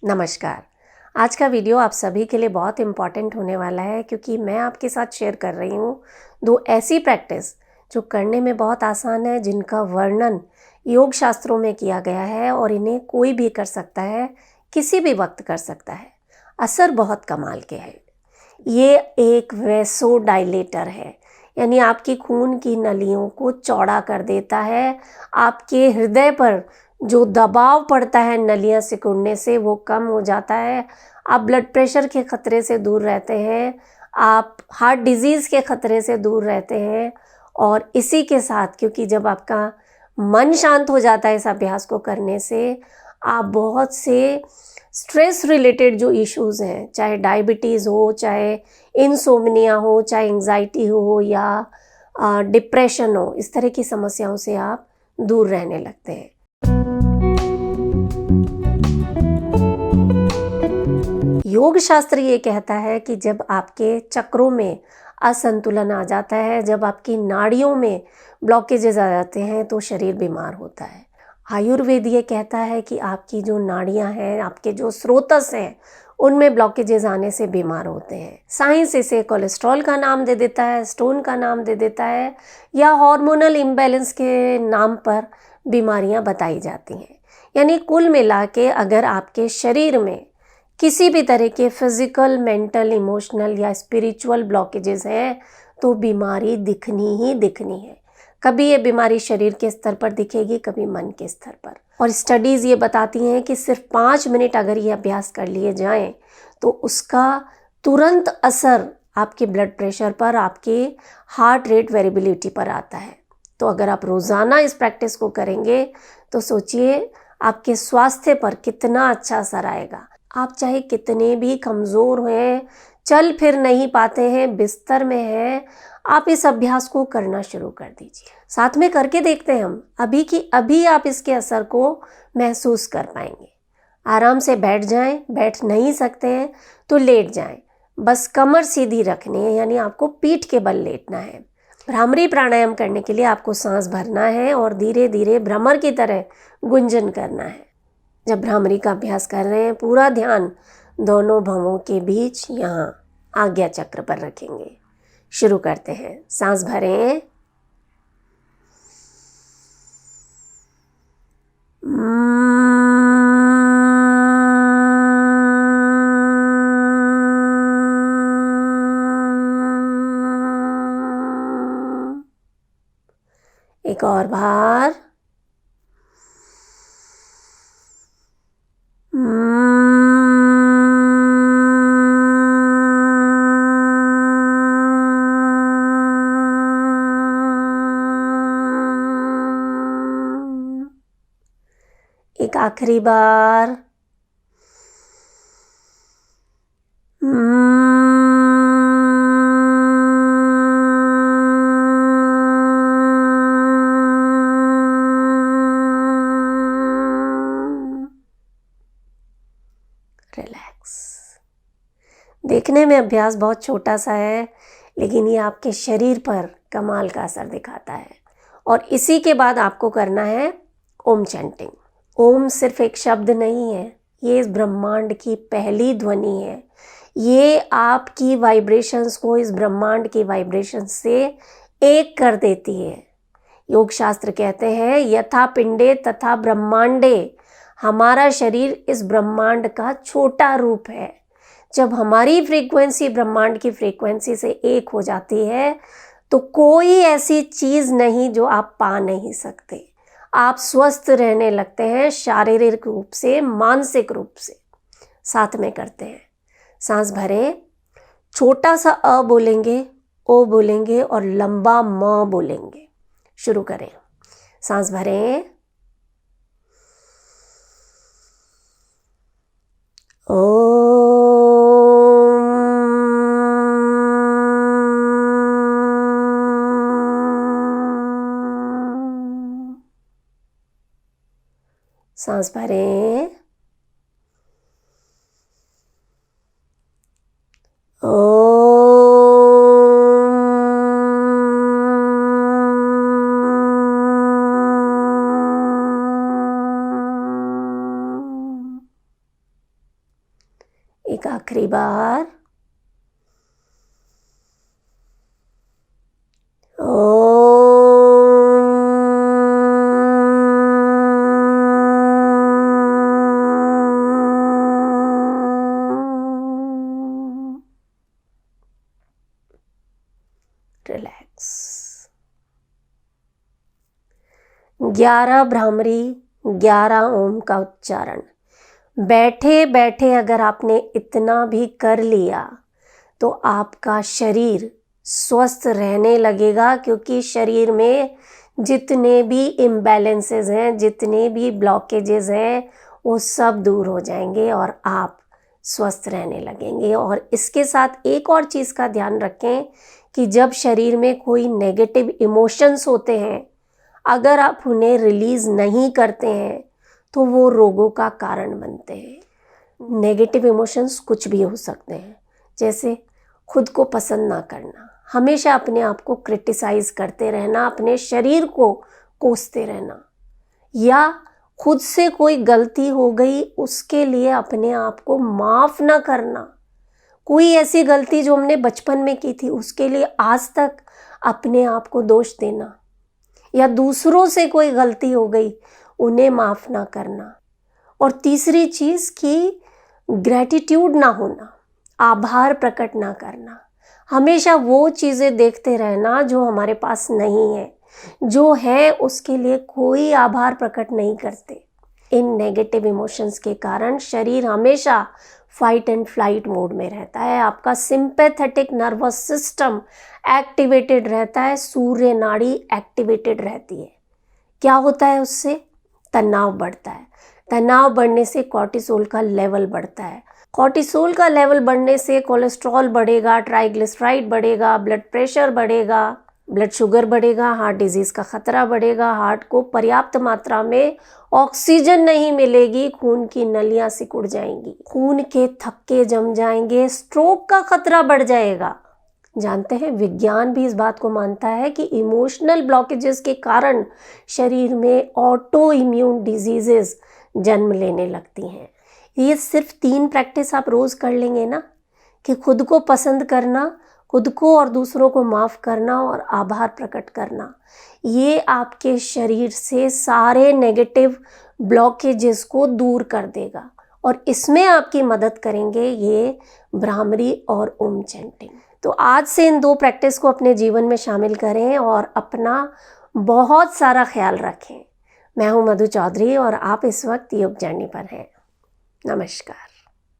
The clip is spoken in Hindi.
नमस्कार। आज का वीडियो आप सभी के लिए बहुत इम्पॉर्टेंट होने वाला है क्योंकि मैं आपके साथ शेयर कर रही हूँ दो ऐसी प्रैक्टिस जो करने में बहुत आसान है, जिनका वर्णन योग शास्त्रों में किया गया है और इन्हें कोई भी कर सकता है, किसी भी वक्त कर सकता है। असर बहुत कमाल के हैं। ये एक वैसोडाइलेटर है, यानी आपकी खून की नलियों को चौड़ा कर देता है। आपके हृदय पर जो दबाव पड़ता है नलियां सिकुड़ने से, वो कम हो जाता है। आप ब्लड प्रेशर के खतरे से दूर रहते हैं, आप हार्ट डिजीज़ के खतरे से दूर रहते हैं। और इसी के साथ, क्योंकि जब आपका मन शांत हो जाता है इस अभ्यास को करने से, आप बहुत से स्ट्रेस रिलेटेड जो इश्यूज़ हैं, चाहे डायबिटीज़ हो, चाहे इंसोम्निया हो, चाहे एंग्जाइटी हो या डिप्रेशन हो, इस तरह की समस्याओं से आप दूर रहने लगते हैं। योग शास्त्र ये कहता है कि जब आपके चक्रों में असंतुलन आ जाता है, जब आपकी नाड़ियों में ब्लॉकेजेस आ जाते हैं, तो शरीर बीमार होता है। आयुर्वेद ये कहता है कि आपकी जो नाड़ियां हैं, आपके जो स्रोतस हैं, उनमें ब्लॉकेजेस आने से बीमार होते हैं। साइंस इसे कोलेस्ट्रॉल का नाम दे देता है, स्टोन का नाम दे देता है, या हार्मोनल इम्बैलेंस के नाम पर बीमारियां बताई जाती हैं। यानी कुल मिला के अगर आपके शरीर में किसी भी तरह के फिजिकल, मेंटल, इमोशनल या स्पिरिचुअल ब्लॉकेजेस हैं, तो बीमारी दिखनी ही दिखनी है। कभी ये बीमारी शरीर के स्तर पर दिखेगी, कभी मन के स्तर पर। और स्टडीज़ ये बताती हैं कि सिर्फ 5 मिनट अगर ये अभ्यास कर लिए जाएं, तो उसका तुरंत असर आपके ब्लड प्रेशर पर, आपके हार्ट रेट वेरिएबिलिटी पर आता है। तो अगर आप रोज़ाना इस प्रैक्टिस को करेंगे, तो सोचिए आपके स्वास्थ्य पर कितना अच्छा असर आएगा। आप चाहे कितने भी कमज़ोर हैं, चल फिर नहीं पाते हैं, बिस्तर में हैं, आप इस अभ्यास को करना शुरू कर दीजिए। साथ में करके देखते हैं हम, अभी की अभी आप इसके असर को महसूस कर पाएंगे। आराम से बैठ जाएं, बैठ नहीं सकते हैं तो लेट जाएं। बस कमर सीधी रखनी है, यानी आपको पीठ के बल लेटना है। भ्रामरी प्राणायाम करने के लिए आपको सांस भरना है और धीरे धीरे भ्रमर की तरह गुंजन करना है। जब भ्रामरी का अभ्यास कर रहे हैं, पूरा ध्यान दोनों भवों के बीच यहाँ आज्ञा चक्र पर रखेंगे। शुरू करते हैं। सांस भरें, एक और बार, एक आखिरी बार, रिलैक्स। देखने में अभ्यास बहुत छोटा सा है, लेकिन ये आपके शरीर पर कमाल का असर दिखाता है। और इसी के बाद आपको करना है ओम चैंटिंग। ओम सिर्फ एक शब्द नहीं है, ये इस ब्रह्मांड की पहली ध्वनि है। ये आपकी वाइब्रेशंस को इस ब्रह्मांड की वाइब्रेशंस से एक कर देती है। योग शास्त्र कहते हैं, यथा पिंडे तथा ब्रह्मांडे। हमारा शरीर इस ब्रह्मांड का छोटा रूप है। जब हमारी फ्रीक्वेंसी ब्रह्मांड की फ्रीक्वेंसी से एक हो जाती है, तो कोई ऐसी चीज नहीं जो आप पा नहीं सकते। आप स्वस्थ रहने लगते हैं, शारीरिक रूप से, मानसिक रूप से। साथ में करते हैं। सांस भरें, छोटा सा अ बोलेंगे, ओ बोलेंगे और लंबा म बोलेंगे। शुरू करें। सांस भरें, ओ, सांस भरें, ओ, एक आखिरी बार। रिलैक्स। 11 भ्रामरी, 11 ओम का उच्चारण। बैठे बैठे अगर आपने इतना भी कर लिया तो आपका शरीर स्वस्थ रहने लगेगा, क्योंकि शरीर में जितने भी इम्बैलेंसेस हैं, जितने भी ब्लॉकेजेस हैं, वो सब दूर हो जाएंगे और आप स्वस्थ रहने लगेंगे। और इसके साथ एक और चीज़ का ध्यान रखें कि जब शरीर में कोई नेगेटिव इमोशंस होते हैं, अगर आप उन्हें रिलीज़ नहीं करते हैं तो वो रोगों का कारण बनते हैं। नेगेटिव इमोशंस कुछ भी हो सकते हैं, जैसे खुद को पसंद ना करना, हमेशा अपने आप को क्रिटिसाइज करते रहना, अपने शरीर को कोसते रहना, या खुद से कोई गलती हो गई उसके लिए अपने आप को माफ़ ना करना। कोई ऐसी गलती जो हमने बचपन में की थी उसके लिए आज तक अपने आप को दोष देना, या दूसरों से कोई गलती हो गई उन्हें माफ़ ना करना। और तीसरी चीज़ कि ग्रैटिट्यूड ना होना, आभार प्रकट ना करना, हमेशा वो चीज़ें देखते रहना जो हमारे पास नहीं है, जो है उसके लिए कोई आभार प्रकट नहीं करते। इन नेगेटिव इमोशंस के कारण शरीर हमेशा फाइट एंड फ्लाइट मोड में रहता है, आपका सिंपैथेटिक नर्वस सिस्टम एक्टिवेटेड रहता है, सूर्य नाड़ी एक्टिवेटेड रहती है। क्या होता है उससे? तनाव बढ़ता है। तनाव बढ़ने से कॉर्टिसोल का लेवल बढ़ता है। कॉर्टिसोल का लेवल बढ़ने से कोलेस्ट्रॉल बढ़ेगा, ट्राइग्लिसराइड बढ़ेगा, ब्लड प्रेशर बढ़ेगा, ब्लड शुगर बढ़ेगा, हार्ट डिजीज़ का खतरा बढ़ेगा, हार्ट को पर्याप्त मात्रा में ऑक्सीजन नहीं मिलेगी, खून की नलियां सिकुड़ जाएंगी, खून के थक्के जम जाएंगे, स्ट्रोक का खतरा बढ़ जाएगा। जानते हैं, विज्ञान भी इस बात को मानता है कि इमोशनल ब्लॉकेजेस के कारण शरीर में ऑटो इम्यून डिजीजेस जन्म लेने लगती हैं। ये सिर्फ 3 प्रैक्टिस आप रोज़ कर लेंगे ना, कि खुद को पसंद करना, खुद को और दूसरों को माफ़ करना और आभार प्रकट करना, ये आपके शरीर से सारे नेगेटिव ब्लॉकेजेस को दूर कर देगा। और इसमें आपकी मदद करेंगे ये भ्रामरी और ओम चैंटिंग। तो आज से इन 2 प्रैक्टिस को अपने जीवन में शामिल करें और अपना बहुत सारा ख्याल रखें। मैं हूँ मधु चौधरी और आप इस वक्त योग जर्नी पर हैं। नमस्कार।